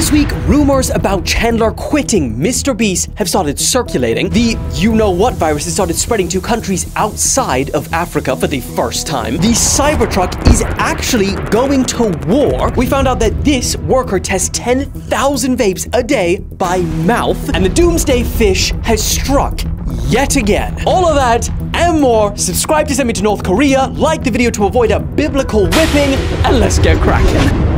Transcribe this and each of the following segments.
This week, rumors about Chandler quitting MrBeast have started circulating. The you-know-what virus has started spreading to countries outside of Africa for the first time. The Cybertruck is actually going to war. We found out that this worker tests 10,000 vapes a day by mouth. And the Doomsday fish has struck yet again. All of that and more. Subscribe to Send Me to North Korea, like the video to avoid a biblical whipping, and let's get cracking.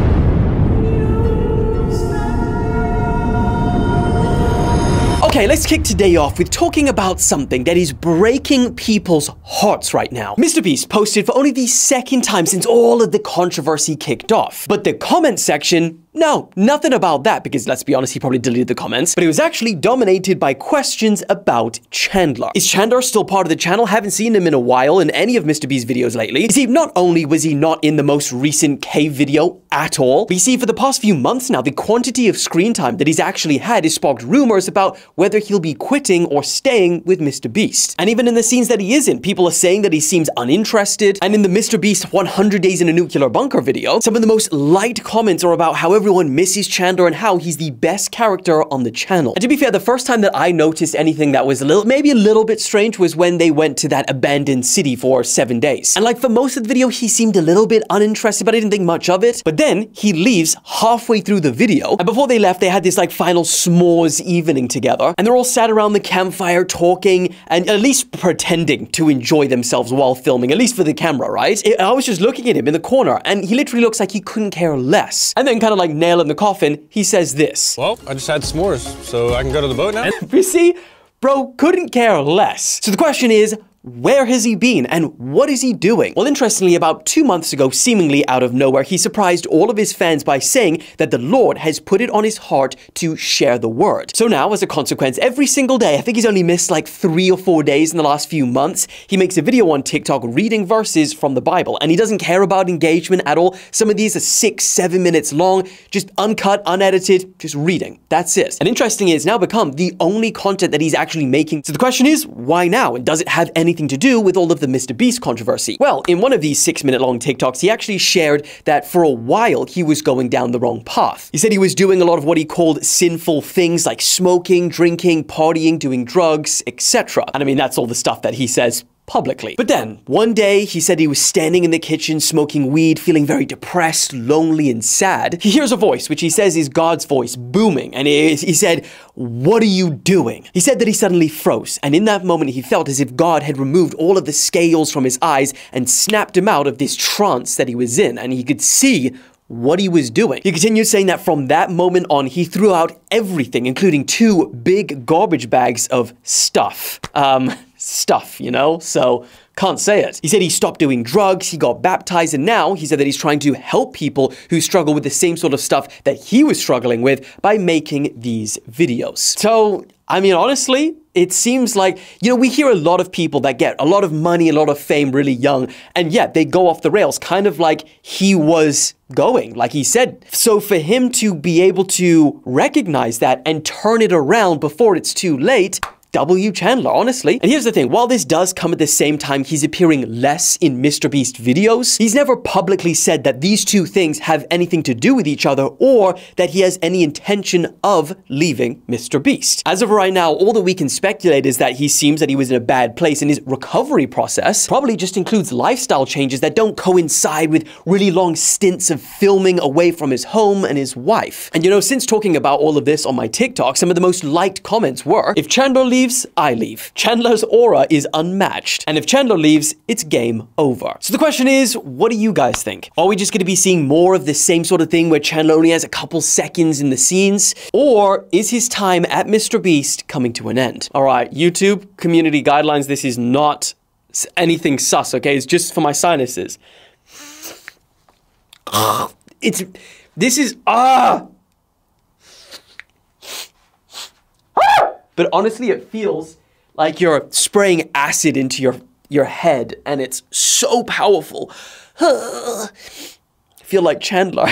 Okay, let's kick today off with talking about something that is breaking people's hearts right now. MrBeast posted for only the second time since all of the controversy kicked off. But the comment section, no, nothing about that, because let's be honest, he probably deleted the comments, but it was actually dominated by questions about Chandler. Is Chandler still part of the channel? Haven't seen him in a while in any of MrBeast's videos lately. You see, not only was he not in the most recent cave video at all, but you see, for the past few months now, the quantity of screen time that he's actually had has sparked rumors about whether he'll be quitting or staying with MrBeast. And even in the scenes that he is in, people are saying that he seems uninterested. And in the MrBeast 100 Days in a Nuclear Bunker video, some of the most liked comments are about how everyone misses Chandler and how he's the best character on the channel. And to be fair, the first time that I noticed anything that was maybe a little bit strange was when they went to that abandoned city for 7 days. And like for most of the video, he seemed a little bit uninterested, but I didn't think much of it. But then he leaves halfway through the video. And before they left, they had this like final s'mores evening together. And they're all sat around the campfire talking and at least pretending to enjoy themselves while filming, at least for the camera, right? I was just looking at him in the corner and he literally looks like he couldn't care less. And then kind of like nail in the coffin, he says this. Well, I just had s'mores, so I can go to the boat now? And you see, bro couldn't care less. So the question is, where has he been and what is he doing? Well, interestingly, about 2 months ago, seemingly out of nowhere, he surprised all of his fans by saying that the Lord has put it on his heart to share the word. So now, as a consequence, every single day, I think he's only missed like 3 or 4 days in the last few months, he makes a video on TikTok reading verses from the Bible, and he doesn't care about engagement at all. Some of these are 6-7 minutes long, just uncut, unedited, just reading. That's it. And interestingly, it's now become the only content that he's actually making. So the question is, why now? And does it have anything to do with all of the MrBeast controversy? Well, in one of these 6-minute long TikToks, he actually shared that for a while he was going down the wrong path. He said he was doing a lot of what he called sinful things like smoking, drinking, partying, doing drugs, etc. And I mean, that's all the stuff that he says publicly. But then, one day, he said he was standing in the kitchen smoking weed, feeling very depressed, lonely, and sad. He hears a voice, which he says is God's voice, booming, and he said, "What are you doing?" He said that he suddenly froze, and in that moment, he felt as if God had removed all of the scales from his eyes and snapped him out of this trance that he was in, and he could see what he was doing. He continued saying that from that moment on, he threw out everything, including 2 big garbage bags of stuff. Stuff, you know? So, can't say it. He said he stopped doing drugs, he got baptized, and now he said that he's trying to help people who struggle with the same sort of stuff that he was struggling with by making these videos. So, I mean, honestly, it seems like, you know, we hear a lot of people that get a lot of money, a lot of fame really young, and yet they go off the rails, kind of like he was going, like he said. So for him to be able to recognize that and turn it around before it's too late, W. Chandler, honestly. And here's the thing, while this does come at the same time he's appearing less in MrBeast videos, he's never publicly said that these two things have anything to do with each other or that he has any intention of leaving MrBeast. As of right now, all that we can speculate is that he seems that he was in a bad place, and his recovery process probably just includes lifestyle changes that don't coincide with really long stints of filming away from his home and his wife. And you know, since talking about all of this on my TikTok, some of the most liked comments were, if Chandler leaves, I leave. Chandler's aura is unmatched. And if Chandler leaves, it's game over. So the question is, what do you guys think? Are we just going to be seeing more of the same sort of thing where Chandler only has a couple seconds in the scenes? Or is his time at MrBeast coming to an end? All right, YouTube, community guidelines, this is not anything sus, okay? It's just for my sinuses. But honestly, it feels like you're spraying acid into your head, and it's so powerful. I feel like Chandler.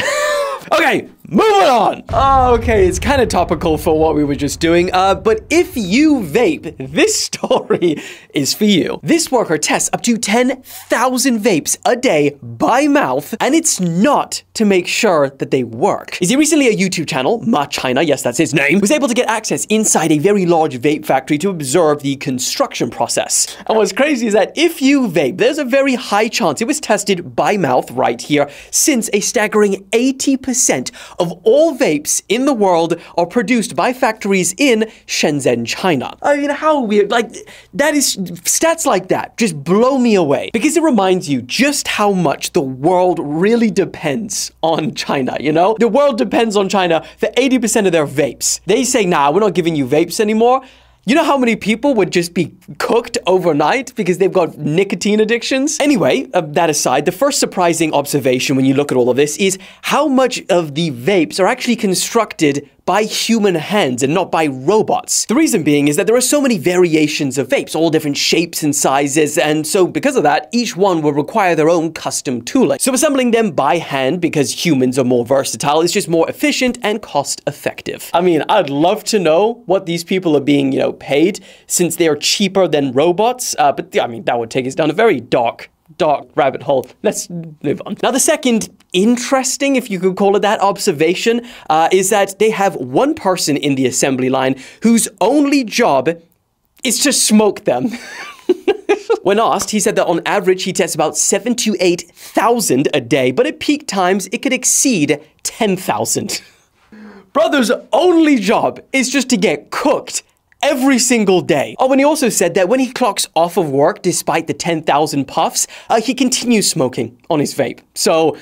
Okay, Moving on. Oh, okay, it's kind of topical for what we were just doing, but if you vape, this story is for you. This worker tests up to 10,000 vapes a day by mouth, and it's not to make sure that they work. You see, recently a YouTube channel, Ma China, yes, that's his name, was able to get access inside a very large vape factory to observe the construction process. And what's crazy is that if you vape, there's a very high chance it was tested by mouth right here, since a staggering 80% of all vapes in the world are produced by factories in Shenzhen, China. I mean, how weird. Like, that is, stats like that just blow me away, because it reminds you just how much the world really depends on China, you know? The world depends on China for 80% of their vapes. They say, nah, we're not giving you vapes anymore. You know how many people would just be cooked overnight because they've got nicotine addictions? Anyway, that aside, the first surprising observation when you look at all of this is how much of the vapes are actually constructed by human hands and not by robots. The reason being is that there are so many variations of vapes, all different shapes and sizes, and so because of that, each one will require their own custom tooling. So assembling them by hand, because humans are more versatile, is just more efficient and cost effective. I mean, I'd love to know what these people are being, you know, paid, since they are cheaper than robots, but I mean, that would take us down a very dark rabbit hole. Let's move on. Now, the second interesting, if you could call it that, observation is that they have one person in the assembly line whose only job is to smoke them. When asked, he said that on average he tests about 7,000 to 8,000 a day, but at peak times it could exceed 10,000. Brother's only job is just to get cooked every single day. Oh, and he also said that when he clocks off of work, despite the 10,000 puffs, he continues smoking on his vape. So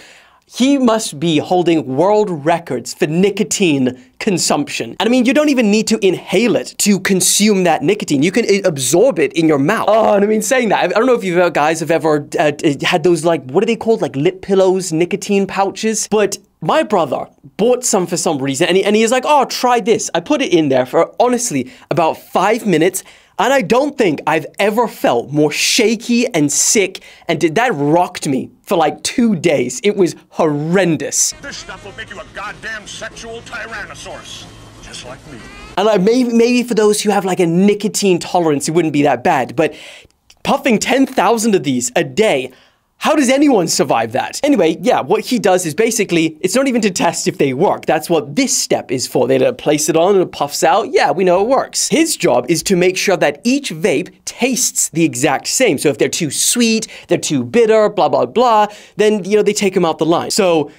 he must be holding world records for nicotine consumption. And I mean, you don't even need to inhale it to consume that nicotine. You can absorb it in your mouth. Oh, and I mean, saying that, I don't know if you guys have ever had those, like, what are they called? Like lip pillows, nicotine pouches? But my brother bought some for some reason, and he is like, oh, try this. I put it in there for, honestly, about 5 minutes, and I don't think I've ever felt more shaky and sick, and that rocked me for like 2 days. It was horrendous. This stuff will make you a goddamn sexual tyrannosaurus, just like me. And maybe for those who have like a nicotine tolerance, it wouldn't be that bad, but puffing 10,000 of these a day, how does anyone survive that? Anyway, yeah, what he does is basically, it's not even to test if they work. That's what this step is for. They place it on and it puffs out. Yeah, we know it works. His job is to make sure that each vape tastes the exact same. So if they're too sweet, they're too bitter, blah, blah, blah, then, you know, they take them out the line. So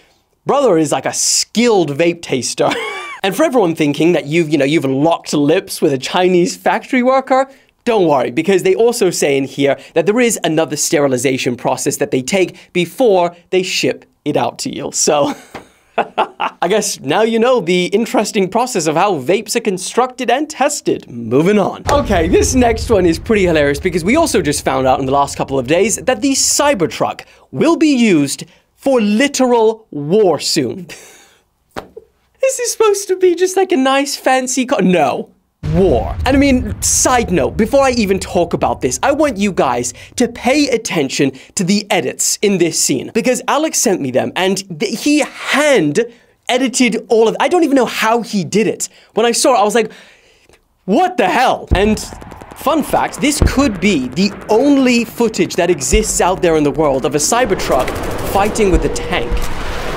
brother is like a skilled vape taster. And for everyone thinking that you've locked lips with a Chinese factory worker, don't worry, because they also say in here that there is another sterilization process that they take before they ship it out to you. So I guess now you know the interesting process of how vapes are constructed and tested. Moving on. Okay, this next one is pretty hilarious because we also just found out in the last couple of days that the Cybertruck will be used for literal war soon. Is this supposed to be just like a nice fancy car? No. War. And I mean, side note, before I even talk about this, I want you guys to pay attention to the edits in this scene, because Alex sent me them and he hand edited all of it. I don't even know how he did it. When I saw it, I was like, what the hell? And fun fact, this could be the only footage that exists out there in the world of a Cybertruck fighting with a tank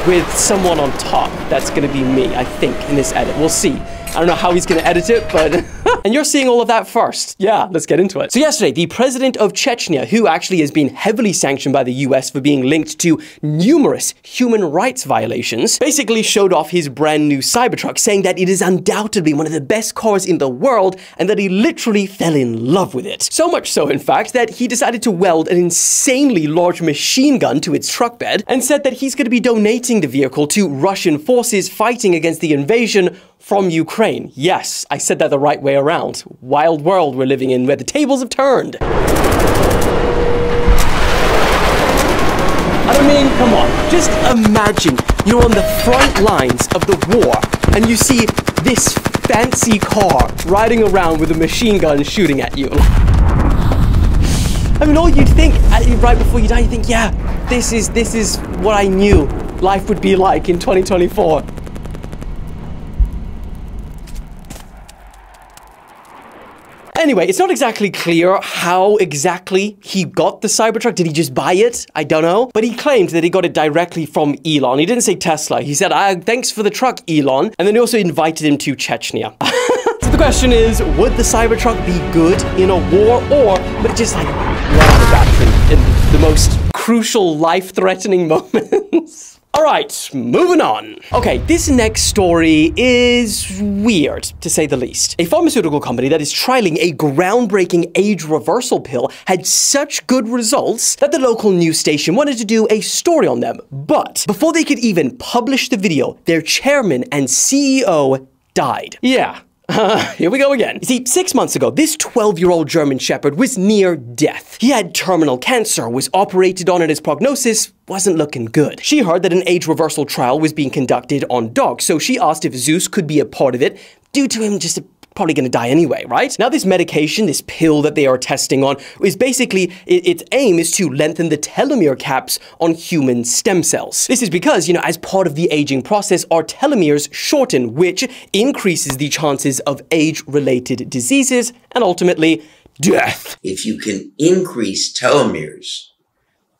with someone on top. That's gonna be me, I think, in this edit. We'll see. I don't know how he's gonna edit it, but... And you're seeing all of that first. Yeah, let's get into it. So yesterday, the president of Chechnya, who actually has been heavily sanctioned by the US for being linked to numerous human rights violations, basically showed off his brand new Cybertruck, saying that it is undoubtedly one of the best cars in the world and that he literally fell in love with it. So much so, in fact, that he decided to weld an insanely large machine gun to its truck bed and said that he's going to be donating the vehicle to Russian forces fighting against the invasion from Ukraine. Yes, I said that the right way around. Wild world we're living in where the tables have turned. I mean, come on. Just imagine you're on the front lines of the war and you see this fancy car riding around with a machine gun shooting at you. I mean, all you'd think right before you die, you think, yeah, this is what I knew life would be like in 2024. Anyway, it's not exactly clear how exactly he got the Cybertruck. Did he just buy it? I don't know. But he claimed that he got it directly from Elon. He didn't say Tesla. He said, thanks for the truck, Elon. And then he also invited him to Chechnya. So the question is, would the Cybertruck be good in a war, or would it just like run out of battery in the most crucial, life-threatening moments? All right, moving on. Okay, this next story is weird, to say the least. A pharmaceutical company that is trialing a groundbreaking age reversal pill had such good results that the local news station wanted to do a story on them. But before they could even publish the video, their chairman and CEO died. Yeah. Here we go again. You see, 6 months ago, this 12-year-old German Shepherd was near death. He had terminal cancer, was operated on, and his prognosis wasn't looking good. She heard that an age reversal trial was being conducted on dogs, so she asked if Zeus could be a part of it, due to him just probably gonna die anyway, right? Now this medication, this pill that they are testing on, is basically, its aim is to lengthen the telomere caps on human stem cells. This is because, you know, as part of the aging process, our telomeres shorten, which increases the chances of age-related diseases and ultimately death. If you can increase telomeres,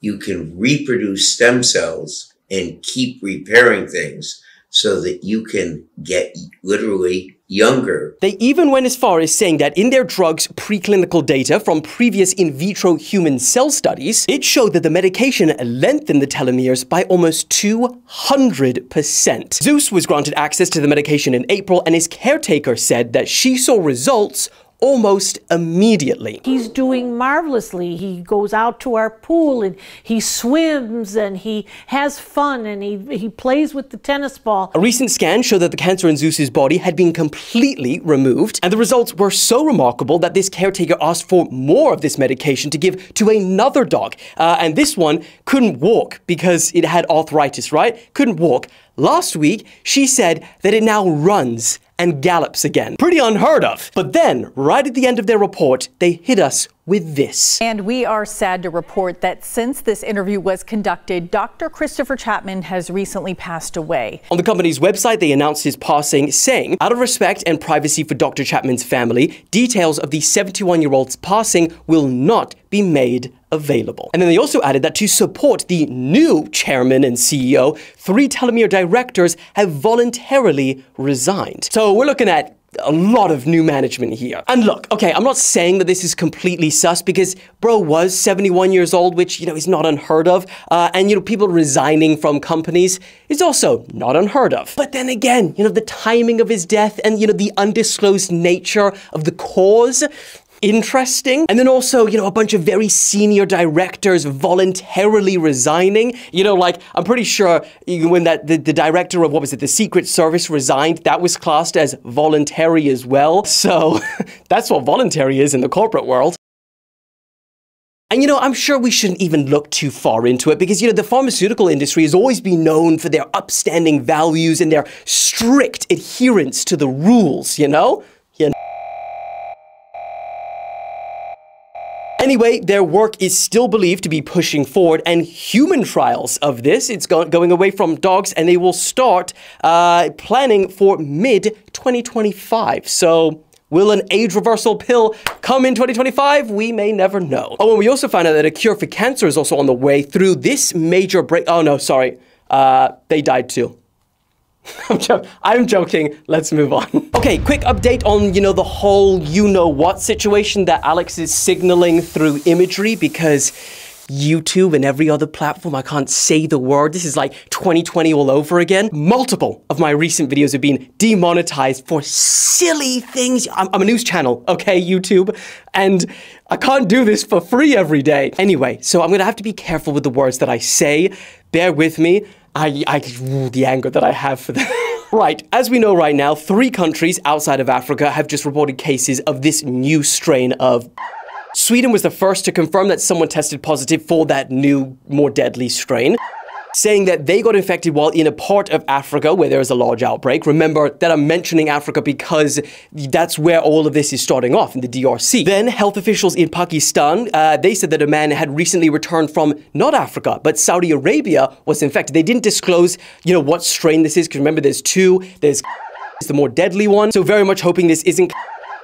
you can reproduce stem cells and keep repairing things so that you can get literally younger. They even went as far as saying that in their drug's preclinical data from previous in vitro human cell studies, it showed that the medication lengthened the telomeres by almost 200%. Zeus was granted access to the medication in April, and his caretaker said that she saw results almost immediately. He's doing marvelously. He goes out to our pool and he swims and he has fun and he plays with the tennis ball. A recent scan showed that the cancer in Zeus's body had been completely removed, and the results were so remarkable that this caretaker asked for more of this medication to give to another dog. And this one couldn't walk because it had arthritis, right? Couldn't walk. Last week, she said that it now runs and gallops again. Pretty unheard of. But then, right at the end of their report, they hit us with this. And we are sad to report that since this interview was conducted, Dr. Christopher Chapman has recently passed away. On the company's website, they announced his passing, saying, out of respect and privacy for Dr. Chapman's family, details of the 71-year-old's passing will not be made available. And then they also added that to support the new chairman and CEO, 3 telomere directors have voluntarily resigned. So we're looking at a lot of new management here. And look, okay, I'm not saying that this is completely sus, because bro was 71 years old, which, you know, is not unheard of. And, you know, people resigning from companies is also not unheard of. But then again, you know, the timing of his death and, you know, the undisclosed nature of the cause, interesting. And then also, you know, a bunch of very senior directors voluntarily resigning. You know, like, I'm pretty sure when the director of, what was it, the Secret Service resigned, that was classed as voluntary as well. So that's what voluntary is in the corporate world. And, you know, I'm sure we shouldn't even look too far into it because, you know, the pharmaceutical industry has always been known for their upstanding values and their strict adherence to the rules, you know? Anyway, their work is still believed to be pushing forward, and human trials of this, it's going away from dogs, and they will start planning for mid-2025. So will an age reversal pill come in 2025? We may never know. Oh, and we also found out that a cure for cancer is also on the way through this major break. Oh, no, sorry. They died too. I'm joking. Let's move on. Okay, quick update on, you know, the whole you-know-what situation that Alex is signaling through imagery, because YouTube and every other platform, I can't say the word. This is like 2020 all over again. Multiple of my recent videos have been demonetized for silly things. I'm a news channel, okay, YouTube, and I can't do this for free every day. Anyway, so I'm gonna have to be careful with the words that I say. Bear with me. The anger that I have for that. Right, as we know right now, 3 countries outside of Africa have just reported cases of this new strain of... Sweden was the first to confirm that someone tested positive for that new, more deadly strain, saying that they got infected while in a part of Africa where there is a large outbreak. Remember that I'm mentioning Africa because that's where all of this is starting off, in the DRC. Then health officials in Pakistan, they said that a man had recently returned from not Africa, but Saudi Arabia was infected. They didn't disclose, you know, what strain this is, because remember there's 2. There's the more deadly one. So very much hoping this isn't...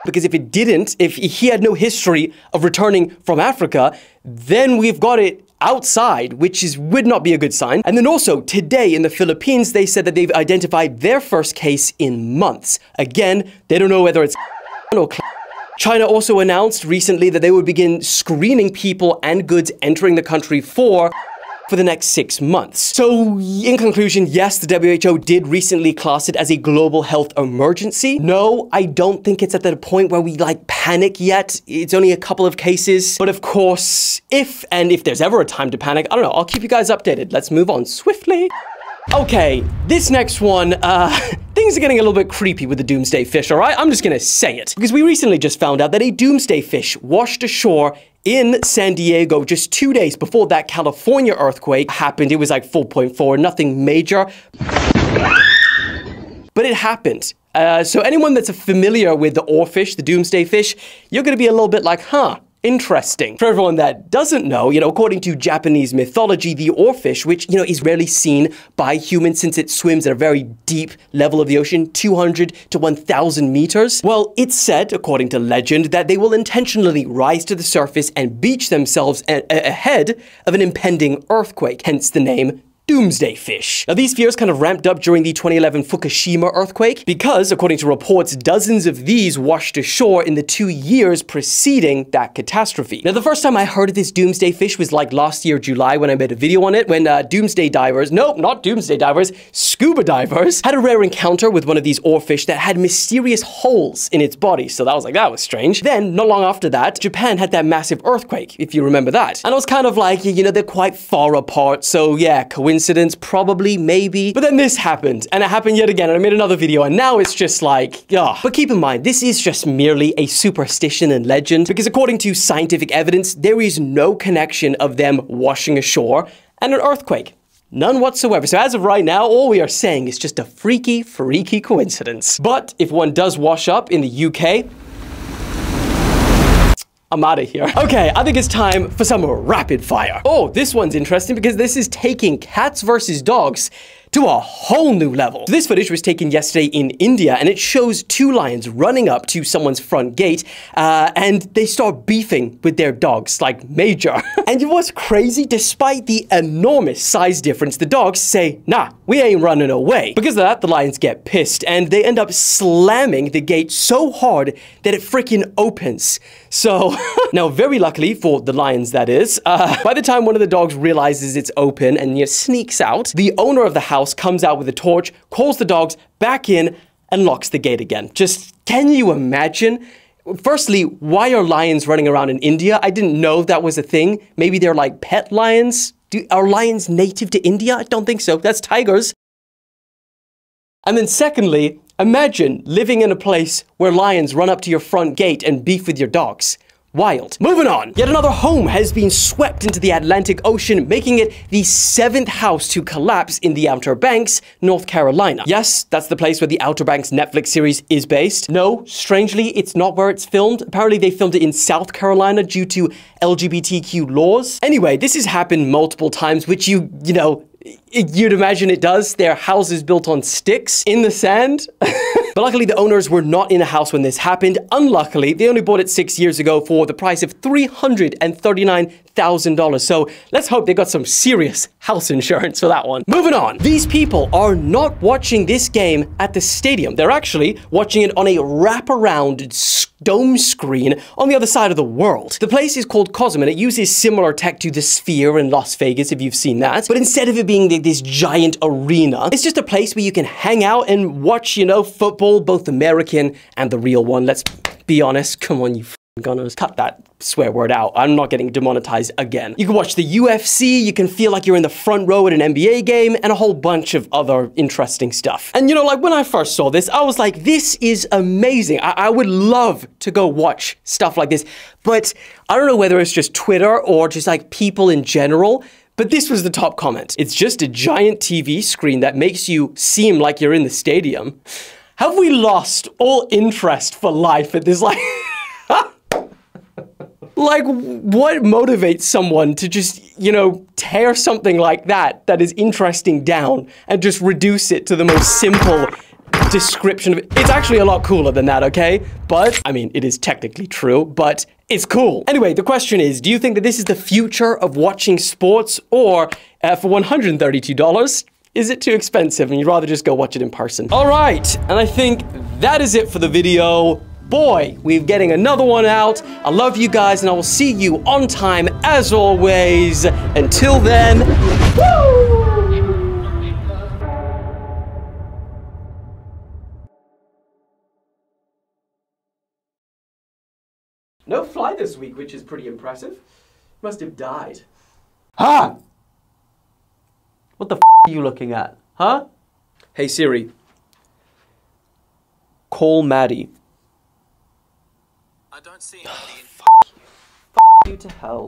because if it didn't, if he had no history of returning from Africa, then we've got it outside, which would not be a good sign. And then also, today in the Philippines, they said that they've identified their first case in months. Again, they don't know whether it's or China also announced recently that they would begin screening people and goods entering the country for the next 6 months. So, in conclusion, yes, the WHO did recently class it as a global health emergency. No, I don't think it's at the point where we panic yet. It's only a couple of cases. But of course, if there's ever a time to panic, I don't know, I'll keep you guys updated. Let's move on swiftly. Okay, this next one, things are getting a little bit creepy with the Doomsday fish, all right? I'm just gonna say it. Because we recently just found out that a Doomsday fish washed ashore in San Diego just 2 days before that California earthquake happened. It was like 4.4, nothing major. But it happened. So anyone that's familiar with the oarfish, the Doomsday fish, you're gonna be a little bit like, huh, interesting. For everyone that doesn't know, according to Japanese mythology, the oarfish, which, is rarely seen by humans since it swims at a very deep level of the ocean, 200 to 1,000 meters. Well, it's said, according to legend, that they will intentionally rise to the surface and beach themselves ahead of an impending earthquake, hence the name Doomsday fish. Now, these fears kind of ramped up during the 2011 Fukushima earthquake because, according to reports, dozens of these washed ashore in the 2 years preceding that catastrophe. Now, the first time I heard of this Doomsday fish was last year, July, when I made a video on it, when Doomsday divers, nope, not Doomsday divers, scuba divers, had a rare encounter with one of these oarfish that had mysterious holes in its body. So that was strange. Then, not long after that, Japan had that massive earthquake, if you remember that. And I was kind of like, they're quite far apart, so yeah, coincidence, probably, maybe. But then this happened, and it happened yet again, and I made another video, and now it's just like, ugh. But keep in mind, this is just merely a superstition and legend, because according to scientific evidence, there is no connection of them washing ashore and an earthquake. None whatsoever. So as of right now, all we are saying is just a freaky, freaky coincidence. But if one does wash up in the UK, I'm out of here. Okay, I think it's time for some rapid fire. Oh, this one's interesting because this is taking cats versus dogs to a whole new level. So this footage was taken yesterday in India, and it shows 2 lions running up to someone's front gate, and they start beefing with their dogs, like major. And what's crazy, despite the enormous size difference, the dogs say, nah, we ain't running away. Because of that, the lions get pissed, and they end up slamming the gate so hard that it freaking opens. So, now very luckily for the lions, that is, by the time one of the dogs realizes it's open and sneaks out, the owner of the house comes out with a torch, calls the dogs back in, and locks the gate again. Just, can you imagine? Firstly, why are lions running around in India? I didn't know that was a thing. Maybe they're like pet lions? Are lions native to India? I don't think so. That's tigers. And then secondly, imagine living in a place where lions run up to your front gate and beef with your dogs. Wild. Moving on. Yet another home has been swept into the Atlantic Ocean, making it the 7th house to collapse in the Outer Banks, North Carolina. Yes, that's the place where the Outer Banks Netflix series is based. No, strangely, it's not where it's filmed. Apparently, they filmed it in South Carolina due to LGBTQ laws. Anyway, this has happened multiple times, which you'd imagine it does. Their houses built on sticks in the sand. But luckily, the owners were not in a house when this happened. Unluckily, they only bought it 6 years ago for the price of $339,000. So let's hope they got some serious house insurance for that one. Moving on. These people are not watching this game at the stadium. They're actually watching it on a wraparound dome screen on the other side of the world. The place is called Cosm, and it uses similar tech to the Sphere in Las Vegas, if you've seen that. But instead of it being this giant arena, it's just a place where you can hang out and watch, football, both American and the real one. Let's be honest. Come on, you gunners. Cut that swear word out. I'm not getting demonetized again. You can watch the UFC, you can feel like you're in the front row at an NBA game, and a whole bunch of other interesting stuff. And when I first saw this, I was like, this is amazing. I would love to go watch stuff like this. But I don't know whether it's just Twitter or just people in general, but this was the top comment. It's just a giant TV screen that makes you seem like you're in the stadium. Have we lost all interest for life at this, what motivates someone to just, tear something like that is interesting down and just reduce it to the most simple, description of it. It's actually a lot cooler than that, okay? But, I mean, it is technically true, but it's cool. Anyway, the question is, do you think that this is the future of watching sports, or for $132, is it too expensive and you'd rather just go watch it in person? All right, and I think that is it for the video. Boy, we're getting another one out. I love you guys, and I will see you on time as always. Until then, woo! No fly this week, which is pretty impressive. Must have died. Ah! What the f are you looking at? Huh? Hey Siri. Call Maddie. I don't see anybody. F you to hell.